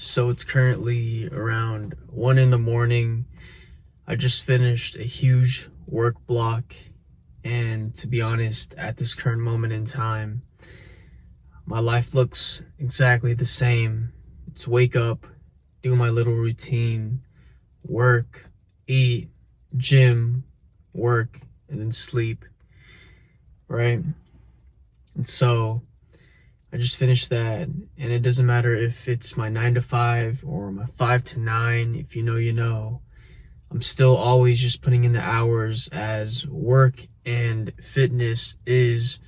So it's currently around 1 in the morning. I just finished a huge work block, and to be honest, at this current moment in time, my life looks exactly the same. It's wake up, do my little routine, work, eat, gym, work, and then sleep, right? And so I just finished that, and it doesn't matter if it's my 9 to 5 or my 5 to 9. If you know, you know. I'm still always just putting in the hours, as work and fitness is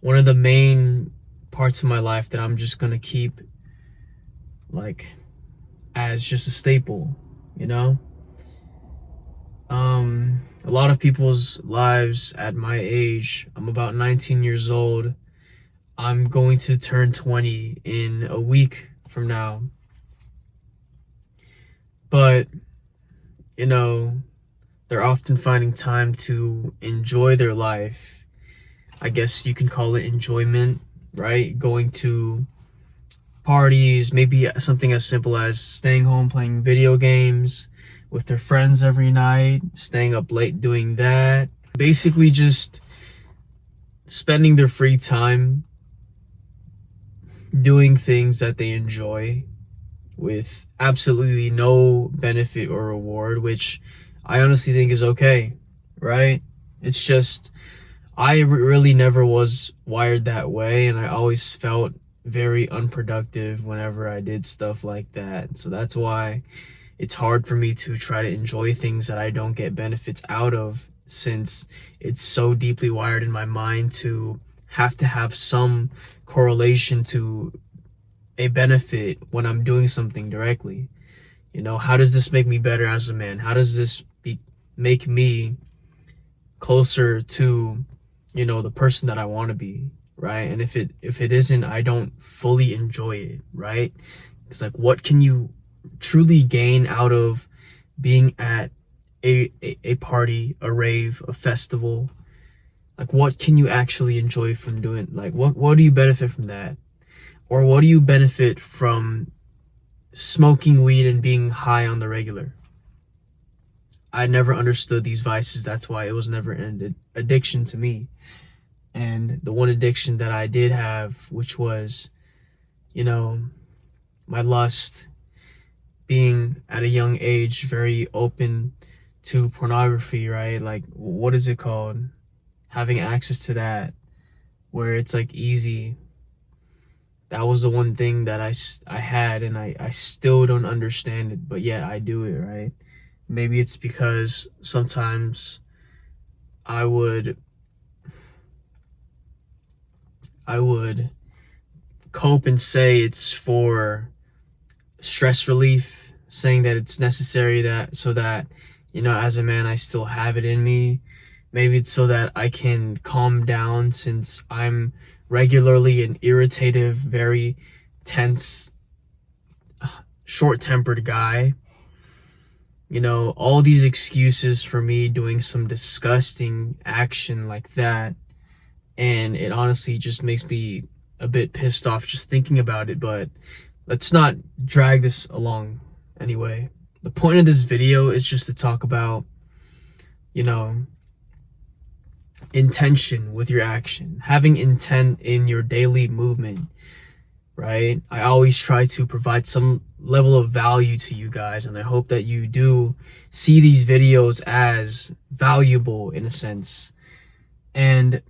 one of the main parts of my life that I'm just gonna keep like as just a staple, you know? A lot of people's lives at my age, I'm about 19 years old. I'm going to turn 20 in a week from now. But, you know, they're often finding time to enjoy their life. I guess you can call it enjoyment, right? Going to parties, maybe something as simple as staying home playing video games with their friends every night, staying up late doing that. Basically just spending their free time doing things that they enjoy with absolutely no benefit or reward, which I honestly think is okay, right? It's just, I really never was wired that way, and I always felt very unproductive whenever I did stuff like that. So that's why it's hard for me to try to enjoy things that I don't get benefits out of, since it's so deeply wired in my mind to have some correlation to a benefit when I'm doing something directly. You know, how does this make me better as a man? How does this make me closer to, you know, the person that I want to be, right? And if it isn't, I don't fully enjoy it, right? It's like, what can you truly gain out of being at a party, a rave, a festival? Like, what can you actually enjoy from doing? Like, what do you benefit from that? Or what do you benefit from smoking weed and being high on the regular? I never understood these vices. That's why it was never an addiction to me. And the one addiction that I did have, which was, you know, my lust, being at a young age very open to pornography, right? Like, what is it called? Having access to that, where it's like easy. That was the one thing that I had, and I still don't understand it, but yet I do it, right? Maybe it's because sometimes I would cope and say it's for stress relief, saying that it's necessary, that so that, you know, as a man I still have it in me. Maybe it's so that I can calm down, since I'm regularly an irritative, very tense, short-tempered guy. You know, all these excuses for me doing some disgusting action like that, and it honestly just makes me a bit pissed off just thinking about it. But let's not drag this along anyway. The point of this video is just to talk about, you know, intention with your action, having intent in your daily movement, right? I always try to provide some level of value to you guys, and I hope that you do see these videos as valuable in a sense. And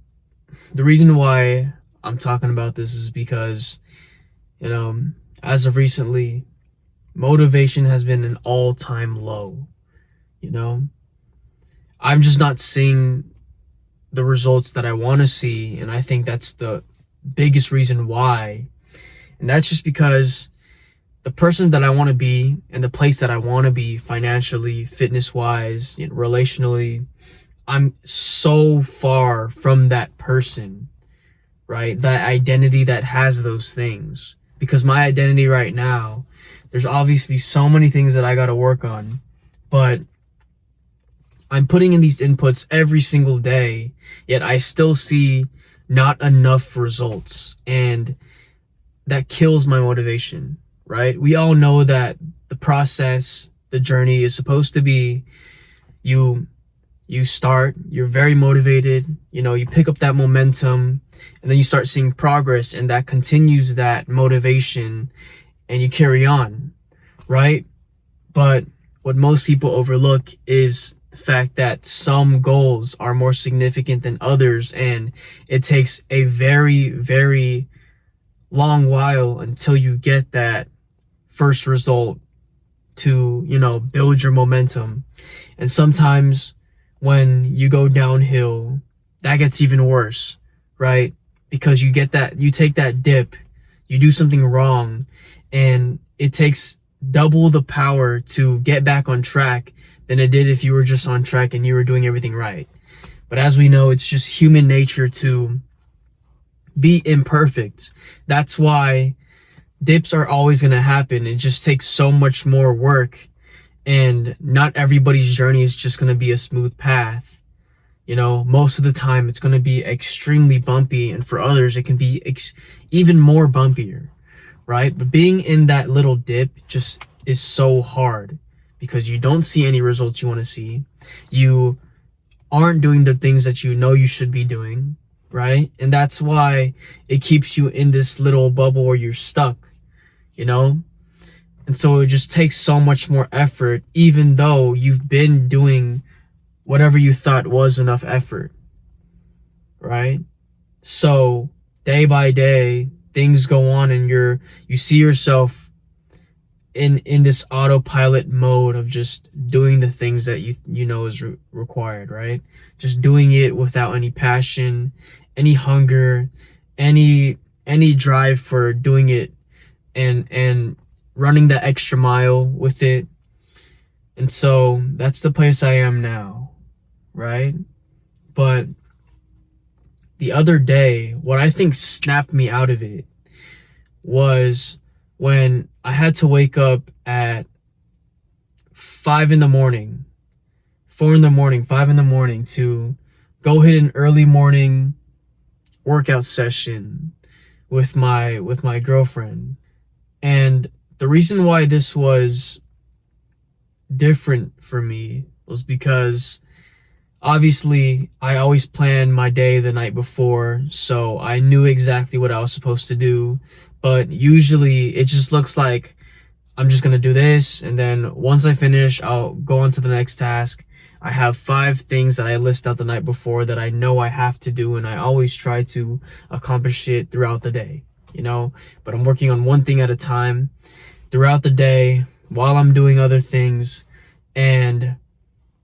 the reason why I'm talking about this is because, you know, as of recently, motivation has been an all-time low. You know, I'm just not seeing the results that I want to see, and I think that's the biggest reason why. And that's just because the person that I want to be and the place that I want to be financially, fitness-wise, you know, relationally, I'm so far from that person, right? That identity that has those things. Because my identity right now, there's obviously so many things that I got to work on, but I'm putting in these inputs every single day, yet I still see not enough results, and that kills my motivation, right? We all know that the process, the journey is supposed to be you start, you're very motivated, you pick up that momentum, and then you start seeing progress, and that continues that motivation, and you carry on, right? But what most people overlook is the fact that some goals are more significant than others, and it takes a very, very long while until you get that first result to, build your momentum. And sometimes when you go downhill, that gets even worse, right? Because you take that dip, you do something wrong, and it takes double the power to get back on track than it did if you were just on track and you were doing everything right. But as we know, it's just human nature to be imperfect. That's why dips are always going to happen. It just takes so much more work, and not everybody's journey is just going to be a smooth path. Most of the time it's going to be extremely bumpy, and for others it can be even more bumpier, right? But being in that little dip just is so hard because you don't see any results you want to see. You aren't doing the things that you should be doing, right? And that's why it keeps you in this little bubble where you're stuck, And so it just takes so much more effort, even though you've been doing whatever you thought was enough effort, right? So day by day, things go on, and you see yourself in this autopilot mode of just doing the things that you know is required, right? Just doing it without any passion, any hunger, any drive for doing it, and running the extra mile with it. And so that's the place I am now, right? But the other day, what I think snapped me out of it was when I had to wake up at 5 in the morning, 4 in the morning, 5 in the morning to go hit an early morning workout session with my girlfriend. And the reason why this was different for me was because obviously I always plan my day the night before, so I knew exactly what I was supposed to do. But usually it just looks like I'm just gonna do this, and then once I finish, I'll go on to the next task. I have 5 things that I list out the night before that I know I have to do, and I always try to accomplish it throughout the day, But I'm working on one thing at a time throughout the day while I'm doing other things, and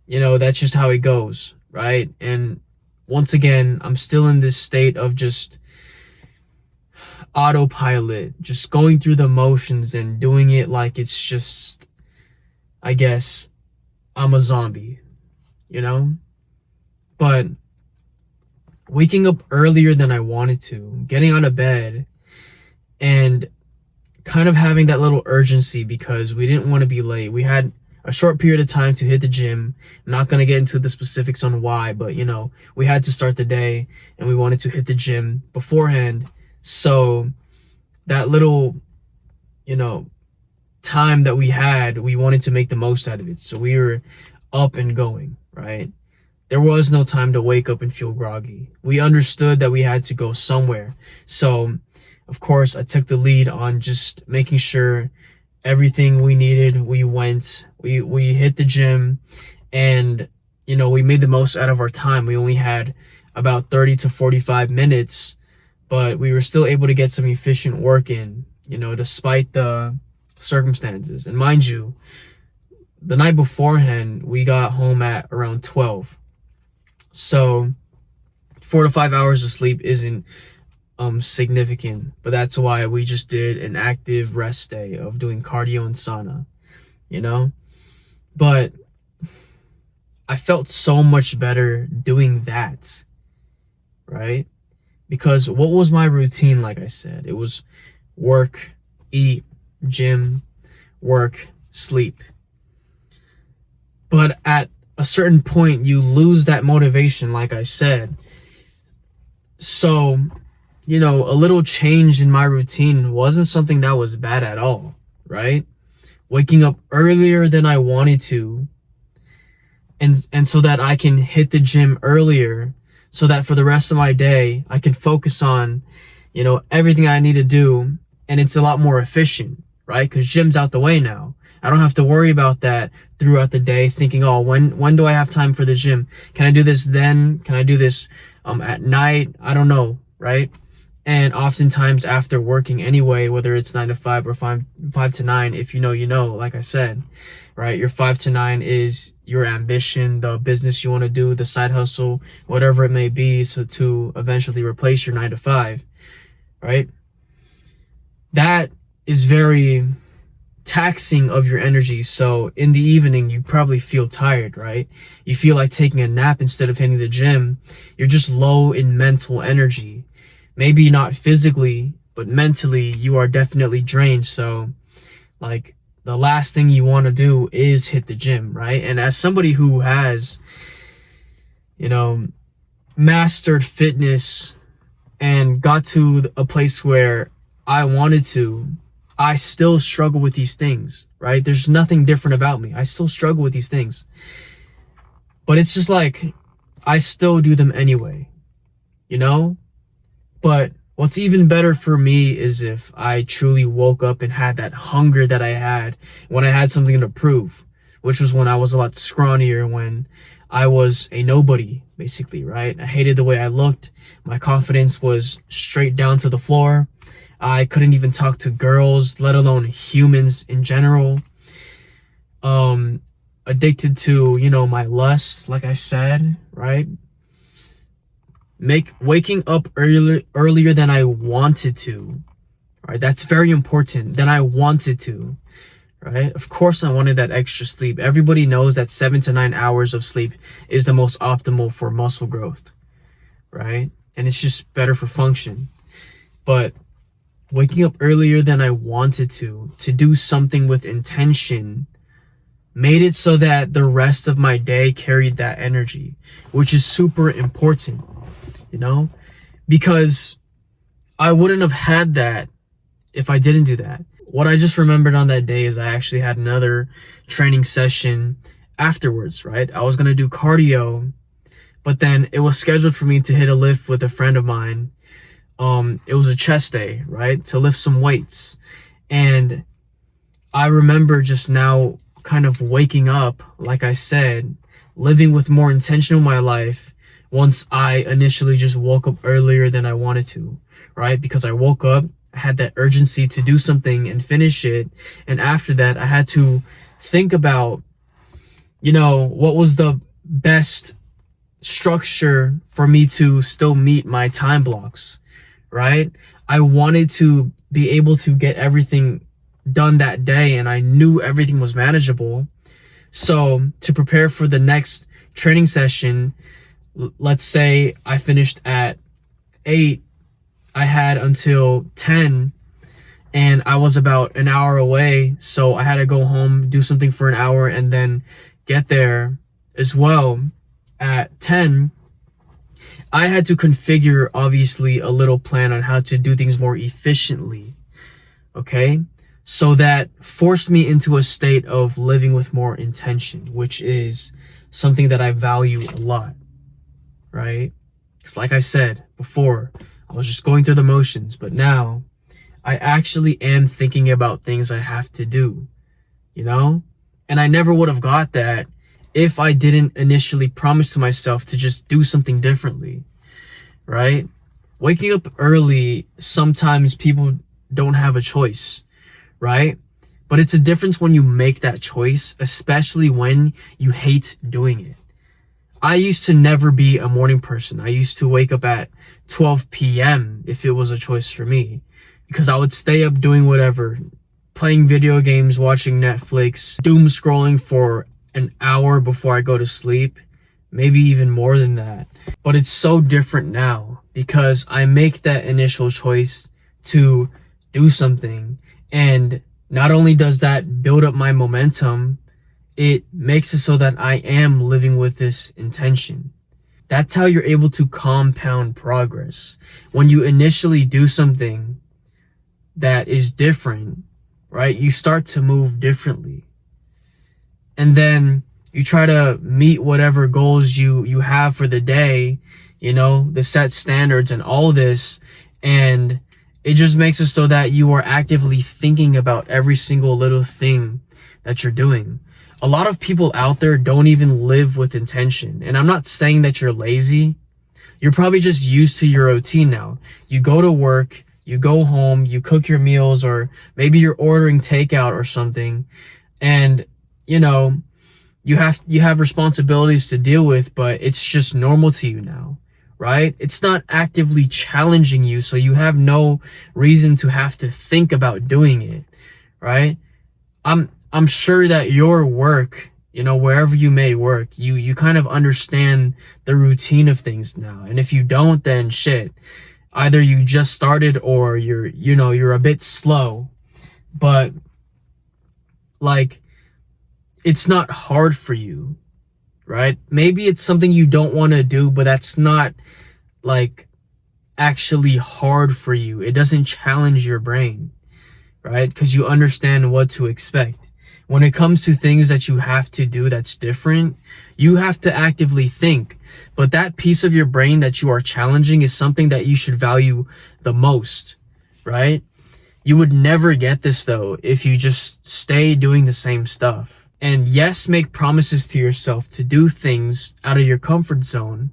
that's just how it goes, right? And once again, I'm still in this state of just autopilot, just going through the motions and doing it like it's just, I guess, I'm a zombie, But waking up earlier than I wanted to, getting out of bed, and kind of having that little urgency because we didn't want to be late. We had a short period of time to hit the gym. I'm not going to get into the specifics on why, but we had to start the day and we wanted to hit the gym beforehand. So that little, time that we had, we wanted to make the most out of it. So we were up and going, right? There was no time to wake up and feel groggy. We understood that we had to go somewhere. So, of course, I took the lead on just making sure everything we needed, we went, we hit the gym, and, we made the most out of our time. We only had about 30 to 45 minutes, but we were still able to get some efficient work in, despite the circumstances. And mind you, the night beforehand, we got home at around 12. So 4 to 5 hours of sleep isn't significant, but that's why we just did an active rest day of doing cardio and sauna, But I felt so much better doing that, right? Because what was my routine? Like I said, it was work, eat, gym, work, sleep. But at a certain point, you lose that motivation, like I said. So, a little change in my routine wasn't something that was bad at all, right? Waking up earlier than I wanted to, and so that I can hit the gym earlier, so that for the rest of my day I can focus on, everything I need to do, and it's a lot more efficient, right? Because gym's out the way now. I don't have to worry about that throughout the day, thinking, oh, when do I have time for the gym? Can I do this then? Can I do this at night? I don't know, right? And oftentimes after working anyway, whether it's 9 to 5 or 5 to 9, if you know, like I said, right? Your 5 to 9 is your ambition, the business you want to do, the side hustle, whatever it may be, so to eventually replace your 9 to 5, right? That is very taxing of your energy. So in the evening, you probably feel tired, right? You feel like taking a nap instead of hitting the gym. You're just low in mental energy. Maybe not physically, but mentally, you are definitely drained. So, like, the last thing you want to do is hit the gym, right? And as somebody who has, mastered fitness and got to a place where I wanted to, I still struggle with these things, right? There's nothing different about me. I still struggle with these things. But it's just like, I still do them anyway, But what's even better for me is if I truly woke up and had that hunger that I had when I had something to prove, which was when I was a lot scrawnier, when I was a nobody, basically, right? I hated the way I looked. My confidence was straight down to the floor. I couldn't even talk to girls, let alone humans in general. Addicted to, my lust, like I said, right? Waking up earlier than I wanted to, right? That's very important. Than I wanted to, right? Of course I wanted that extra sleep. Everybody knows that 7 to 9 hours of sleep is the most optimal for muscle growth, right? And it's just better for function. But waking up earlier than I wanted to do something with intention, made it so that the rest of my day carried that energy, which is super important. Because I wouldn't have had that if I didn't do that. What I just remembered on that day is I actually had another training session afterwards, right? I was going to do cardio, but then it was scheduled for me to hit a lift with a friend of mine. It was a chest day, right? To lift some weights. And I remember just now kind of waking up, like I said, living with more intention in my life, once I initially just woke up earlier than I wanted to, right? Because I woke up, I had that urgency to do something and finish it. And after that, I had to think about, what was the best structure for me to still meet my time blocks, right? I wanted to be able to get everything done that day, and I knew everything was manageable. So to prepare for the next training session, let's say I finished at 8, I had until 10, and I was about an hour away, so I had to go home, do something for an hour, and then get there as well at 10. I had to configure, obviously, a little plan on how to do things more efficiently, okay? So that forced me into a state of living with more intention, which is something that I value a lot. Right? Because like I said before, I was just going through the motions, but now I actually am thinking about things I have to do, And I never would have got that if I didn't initially promise to myself to just do something differently, right? Waking up early, sometimes people don't have a choice, right? But it's a difference when you make that choice, especially when you hate doing it. I used to never be a morning person. I used to wake up at 12 p.m. if it was a choice for me, because I would stay up doing whatever, playing video games, watching Netflix, doom scrolling for an hour before I go to sleep, maybe even more than that. But it's so different now because I make that initial choice to do something, and not only does that build up my momentum, it makes it so that I am living with this intention. That's how you're able to compound progress. When you initially do something that is different, right? You start to move differently. And then you try to meet whatever goals you have for the day, the set standards and all this. And it just makes it so that you are actively thinking about every single little thing that you're doing. A lot of people out there don't even live with intention. And I'm not saying that you're lazy. You're probably just used to your routine now. You go to work, you go home, you cook your meals, or maybe you're ordering takeout or something. And, you have responsibilities to deal with, but it's just normal to you now, right? It's not actively challenging you, so you have no reason to have to think about doing it, right? I'm sure that your work, wherever you may work, you kind of understand the routine of things now. And if you don't, then shit, either you just started or you're a bit slow. But like, it's not hard for you, right? Maybe it's something you don't want to do, but that's not like actually hard for you. It doesn't challenge your brain, right? Because you understand what to expect. When it comes to things that you have to do that's different, you have to actively think. But that piece of your brain that you are challenging is something that you should value the most, right? You would never get this though if you just stay doing the same stuff. And yes, make promises to yourself to do things out of your comfort zone,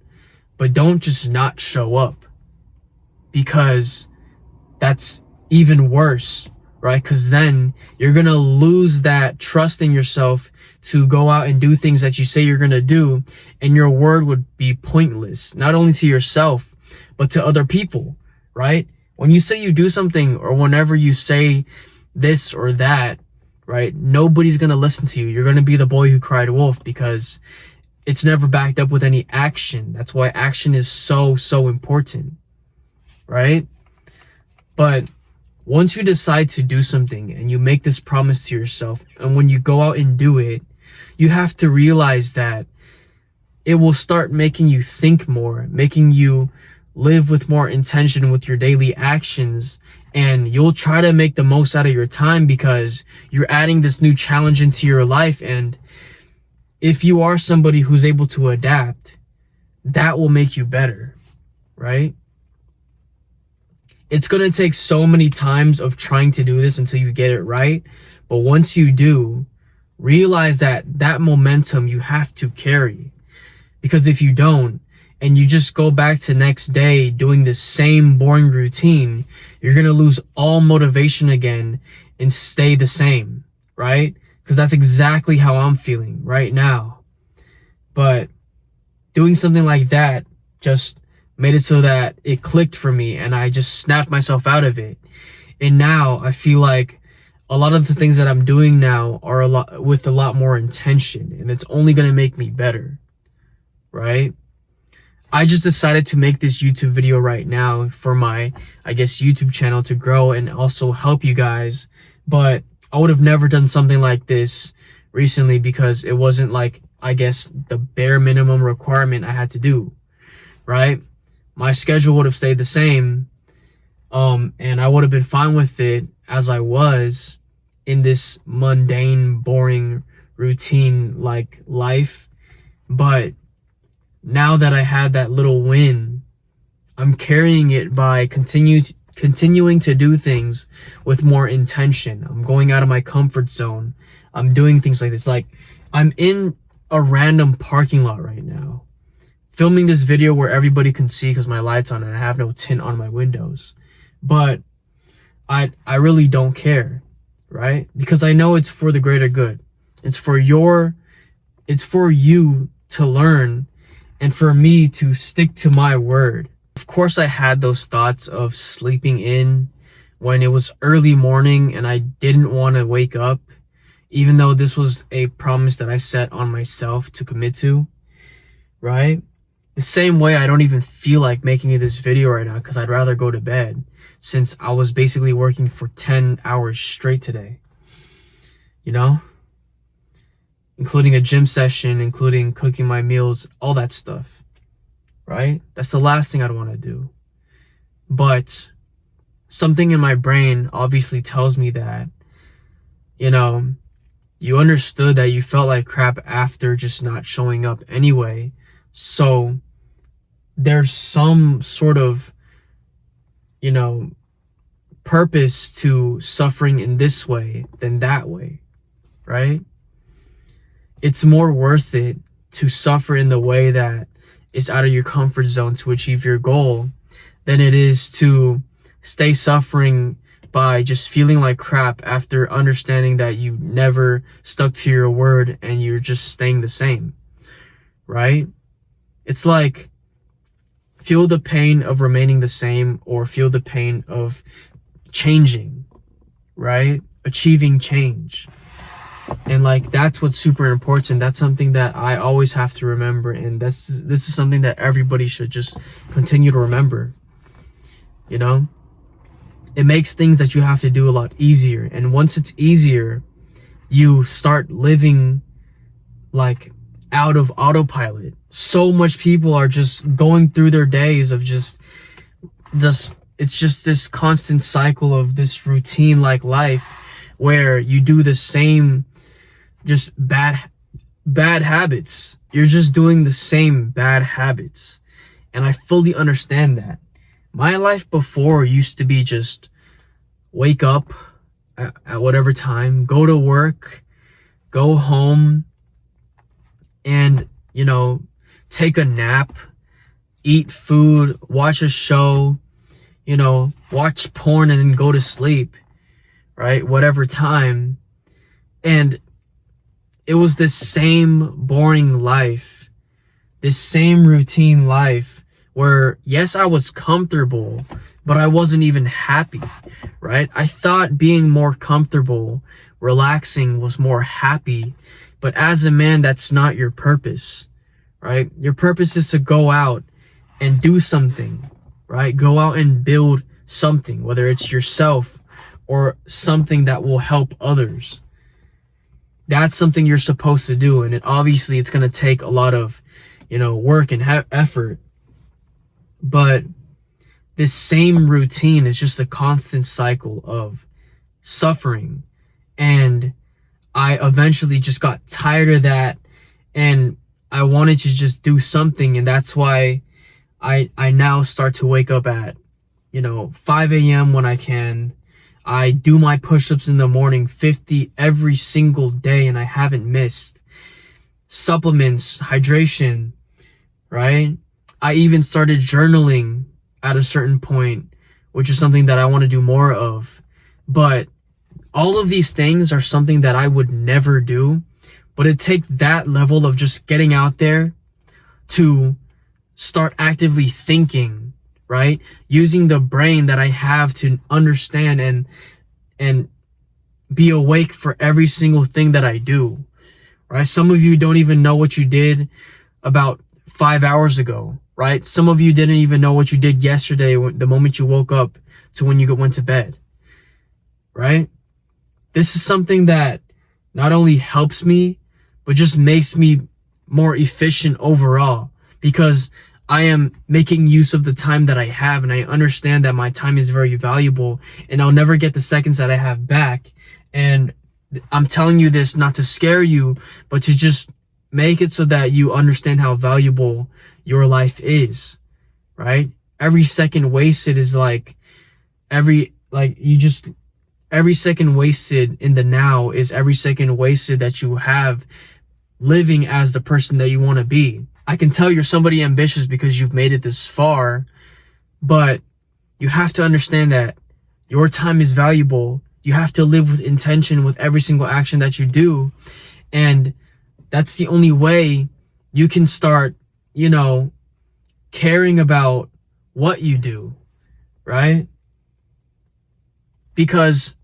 but don't just not show up, because that's even worse, right? Because then you're going to lose that trust in yourself to go out and do things that you say you're going to do, and your word would be pointless, not only to yourself, but to other people, right? When you say you do something, or whenever you say this or that, right, nobody's going to listen to you. You're going to be the boy who cried wolf, because it's never backed up with any action. That's why action is so important, right? But once you decide to do something and you make this promise to yourself, and when you go out and do it, you have to realize that it will start making you think more, making you live with more intention with your daily actions, and you'll try to make the most out of your time because you're adding this new challenge into your life. And if you are somebody who's able to adapt, that will make you better, right? It's going to take so many times of trying to do this until you get it right. But once you do, realize that momentum you have to carry. Because if you don't, and you just go back to next day doing the same boring routine, you're going to lose all motivation again and stay the same, right? Because that's exactly how I'm feeling right now. But doing something like that just made it so that it clicked for me, and I just snapped myself out of it. And now I feel like a lot of the things that I'm doing now are with a lot more intention, and it's only going to make me better, right? I just decided to make this YouTube video right now for my, YouTube channel to grow and also help you guys. But I would have never done something like this recently, because it wasn't the bare minimum requirement I had to do, right? My schedule would have stayed the same, and I would have been fine with it as I was in this mundane, boring, routine life. But now that I had that little win, I'm carrying it by continuing to do things with more intention. I'm going out of my comfort zone. I'm doing things like this. Like, I'm in a random parking lot right now, filming this video where everybody can see because my light's on and I have no tint on my windows. But I really don't care, right? Because I know it's for the greater good. It's for you to learn, and for me to stick to my word. Of course, I had those thoughts of sleeping in when it was early morning and I didn't want to wake up, even though this was a promise that I set on myself to commit to, right? The same way I don't even feel like making this video right now, because I'd rather go to bed, since I was basically working for 10 hours straight today, including a gym session, including cooking my meals, all that stuff, right? That's the last thing I'd want to do. But something in my brain obviously tells me that you know, you understood that you felt like crap after just not showing up anyway. So there's some sort of, you know, purpose to suffering in this way than that way, right? It's more worth it to suffer in the way that is out of your comfort zone to achieve your goal than it is to stay suffering by just feeling like crap after understanding that you never stuck to your word and you're just staying the same, right? It's like feel the pain of remaining the same or feel the pain of changing, right? Achieving change. And like that's what's super important. That's something that I always have to remember, and this is something that everybody should just continue to remember. You know, it makes things that you have to do a lot easier, and once it's easier, you start living like out of autopilot. So much people are just going through their days of just it's just this constant cycle of this routine like life where you do the same just bad habits. You're just doing the same bad habits. And I fully understand that. My life before used to be just wake up at whatever time, go to work, go home, and, you know, take a nap, eat food, watch a show, you know, watch porn and then go to sleep, right? Whatever time. And it was this same boring life, this same routine life where, yes, I was comfortable, but I wasn't even happy, right? I thought being more comfortable, relaxing was more happy, but as a man, that's not your purpose, right? Your purpose is to go out and do something, right? Go out and build something, whether it's yourself or something that will help others. That's something you're supposed to do. And obviously it's going to take a lot of, you know, work and effort. But this same routine is just a constant cycle of suffering. And I eventually just got tired of that. And I wanted to just do something. And that's why I now start to wake up at, you know, 5 a.m. when I can. I do my push-ups in the morning, 50 every single day, and I haven't missed. Supplements, hydration, right? I even started journaling at a certain point, which is something that I want to do more of. But all of these things are something that I would never do, but it takes that level of just getting out there to start actively thinking, right? Using the brain that I have to understand and be awake for every single thing that I do, right? Some of you don't even know what you did about 5 hours ago, right? Some of you didn't even know what you did yesterday, the moment you woke up to when you went to bed, right? This is something that not only helps me, but just makes me more efficient overall, because I am making use of the time that I have, and I understand that my time is very valuable and I'll never get the seconds that I have back. And I'm telling you this not to scare you, but to just make it so that you understand how valuable your life is, right? Every second wasted is like every second wasted in the now is every second wasted that you have living as the person that you want to be. I can tell you're somebody ambitious because you've made it this far, but you have to understand that your time is valuable. You have to live with intention with every single action that you do. And that's the only way you can start, you know, caring about what you do, right? Because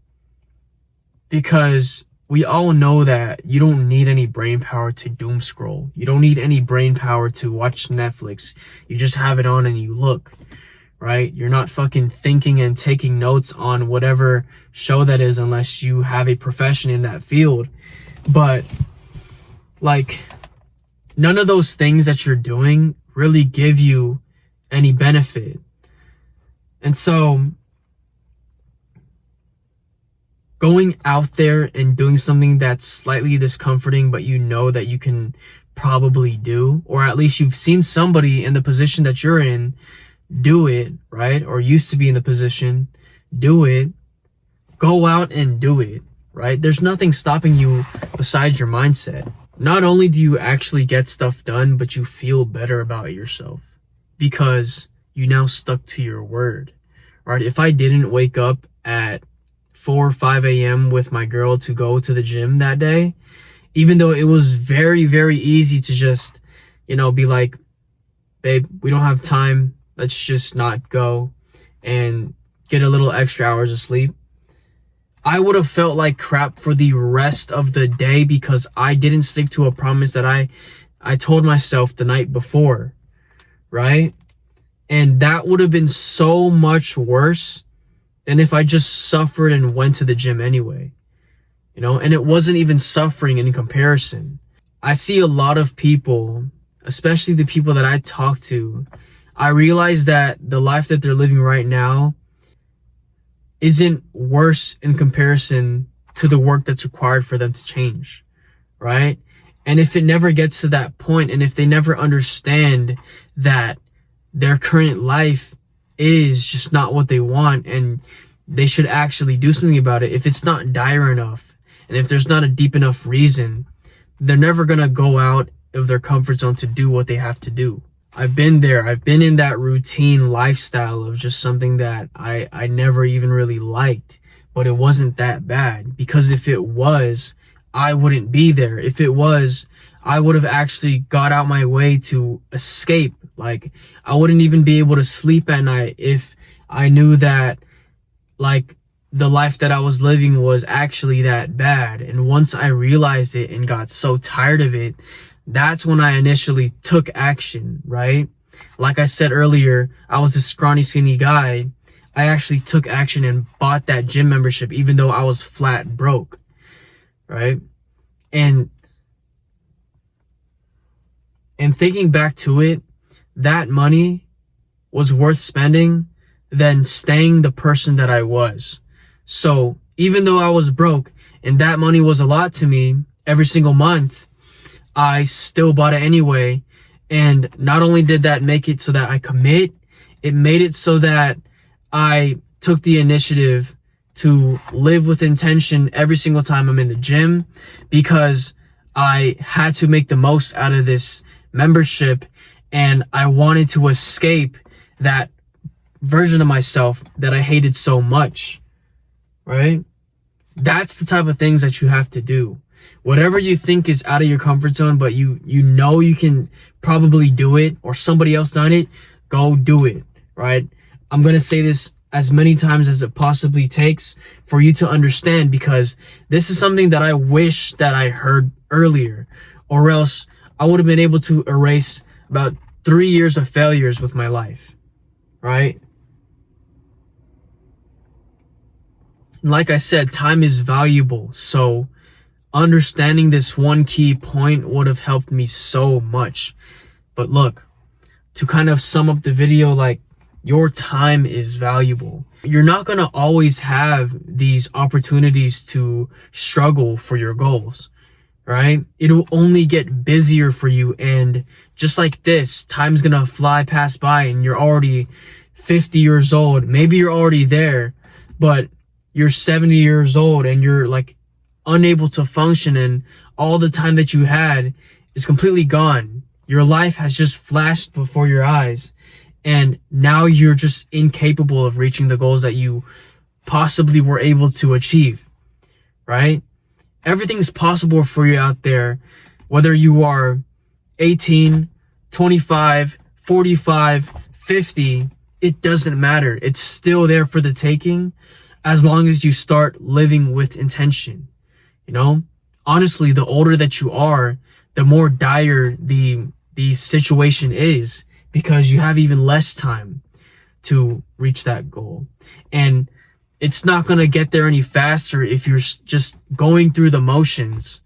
we all know that you don't need any brain power to doom scroll. You don't need any brain power to watch Netflix. You just have it on and you look, right? You're not fucking thinking and taking notes on whatever show that is unless you have a profession in that field. But like, none of those things that you're doing really give you any benefit. And so going out there and doing something that's slightly discomforting, but you know that you can probably do, or at least you've seen somebody in the position that you're in do it, right? Or used to be in the position, do it. Go out and do it, right? There's nothing stopping you besides your mindset. Not only do you actually get stuff done, but you feel better about yourself because you now stuck to your word, right? If I didn't wake up at 4 or 5 a.m. with my girl to go to the gym that day, even though it was very, very easy to just, be like, babe, we don't have time. Let's just not go and get a little extra hours of sleep. I would have felt like crap for the rest of the day because I didn't stick to a promise that I told myself the night before, right? And that would have been so much worse than if I just suffered and went to the gym anyway, and it wasn't even suffering in comparison. I see a lot of people, especially the people that I talk to, I realize that the life that they're living right now isn't worse in comparison to the work that's required for them to change, right? And if it never gets to that point, and if they never understand that their current life is just not what they want and they should actually do something about it, if it's not dire enough and if there's not a deep enough reason, they're never gonna go out of their comfort zone to do what they have to do. I've been there. I've been in that routine lifestyle of just something that I never even really liked, but it wasn't that bad, because if it was, I wouldn't be there. If it was, I would have actually got out my way to escape. Like, I wouldn't even be able to sleep at night if I knew that, like, the life that I was living was actually that bad. And once I realized it and got so tired of it, that's when I initially took action, right? Like I said earlier, I was a scrawny, skinny guy. I actually took action and bought that gym membership, even though I was flat broke, right? And thinking back to it, that money was worth spending than staying the person that I was. So even though I was broke and that money was a lot to me every single month, I still bought it anyway. And not only did that make it so that I commit, it made it so that I took the initiative to live with intention every single time I'm in the gym, because I had to make the most out of this membership and I wanted to escape that version of myself that I hated so much, right? That's the type of things that you have to do. Whatever you think is out of your comfort zone, but you know you can probably do it, or somebody else done it, go do it, right? I'm going to say this as many times as it possibly takes for you to understand, because this is something that I wish that I heard earlier, or else I would have been able to erase about 3 years of failures with my life, right? Like I said, time is valuable. So understanding this one key point would have helped me so much. But look, to kind of sum up the video, like, your time is valuable. You're not going to always have these opportunities to struggle for your goals, right? It'll only get busier for you. And just like this, time's going to fly past by and you're already 50 years old. Maybe you're already there, but you're 70 years old and you're like unable to function, and all the time that you had is completely gone. Your life has just flashed before your eyes, and now you're just incapable of reaching the goals that you possibly were able to achieve, right? Everything's possible for you out there, whether you are 18, 25, 45, 50, it doesn't matter. It's still there for the taking, as long as you start living with intention. Honestly, the older that you are, the more dire the situation is, because you have even less time to reach that goal. And it's not going to get there any faster if you're just going through the motions,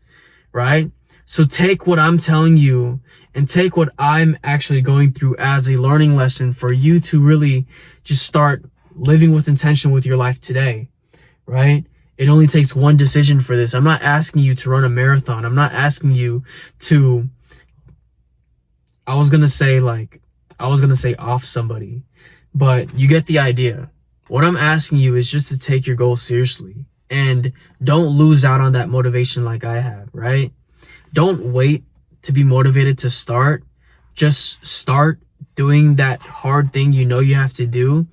right? So take what I'm telling you and take what I'm actually going through as a learning lesson for you to really just start living with intention with your life today, right? It only takes one decision for this. I'm not asking you to run a marathon. I'm not asking you to, I was gonna say off somebody, but you get the idea. What I'm asking you is just to take your goals seriously and don't lose out on that motivation like I have, right? Don't wait to be motivated to start. Just start doing that hard thing you know you have to do,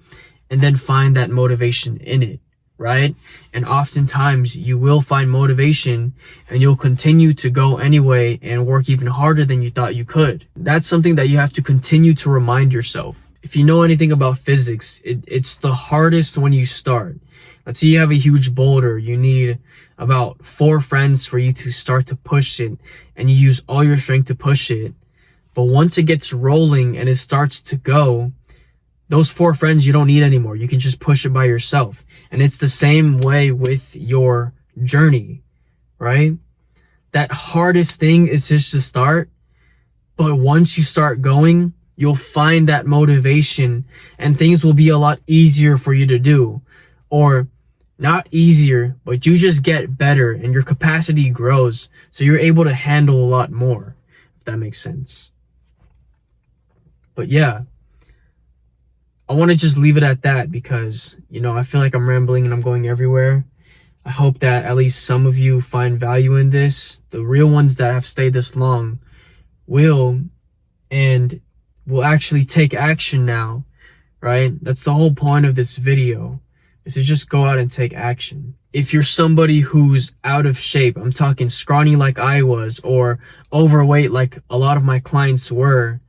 and then find that motivation in it, right? And oftentimes you will find motivation and you'll continue to go anyway and work even harder than you thought you could. That's something that you have to continue to remind yourself. If you know anything about physics, it's the hardest when you start. Let's say you have a huge boulder. You need about 4 friends for you to start to push it, and you use all your strength to push it. But once it gets rolling and it starts to go, those 4 friends you don't need anymore. You can just push it by yourself. And it's the same way with your journey, right? That hardest thing is just to start. But once you start going, you'll find that motivation and things will be a lot easier for you to do. Or not easier, but you just get better and your capacity grows. So you're able to handle a lot more, if that makes sense. But yeah, I want to just leave it at that because, I feel like I'm rambling and I'm going everywhere. I hope that at least some of you find value in this. The real ones that have stayed this long will actually take action now, right? That's the whole point of this video, is to just go out and take action. If you're somebody who's out of shape, I'm talking scrawny like I was, or overweight like a lot of my clients were,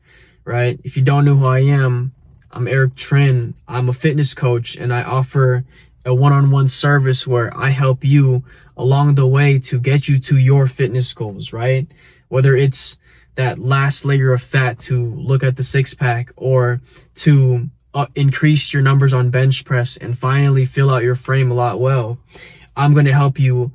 right? If you don't know who I am, I'm Eric Trin. I'm a fitness coach, and I offer a one-on-one service where I help you along the way to get you to your fitness goals, right? Whether it's that last layer of fat to look at the 6-pack, or to increase your numbers on bench press and finally fill out your frame a lot well. I'm going to help you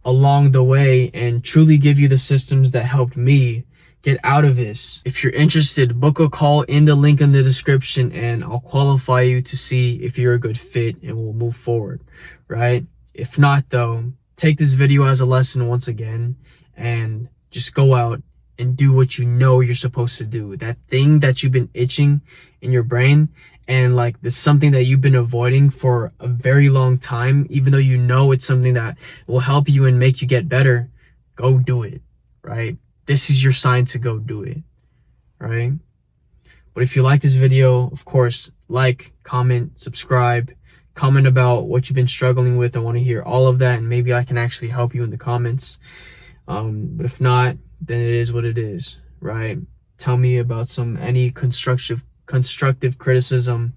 along the way and truly give you the systems that helped me get out of this. If you're interested, book a call in the link in the description and I'll qualify you to see if you're a good fit and we'll move forward, right? If not though, take this video as a lesson once again and just go out and do what you know you're supposed to do. That thing that you've been itching in your brain, and like this something that you've been avoiding for a very long time, even though you know it's something that will help you and make you get better, go do it, right? This is your sign to go do it, right? But if you like this video, of course, like, comment, subscribe, comment about what you've been struggling with. I want to hear all of that, and maybe I can actually help you in the comments. But if not, then it is what it is, right? Tell me about any constructive criticism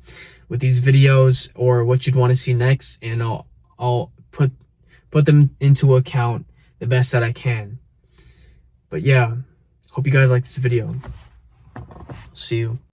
with these videos, or what you'd want to see next, and I'll put them into account the best that I can. But yeah, hope you guys like this video. See you.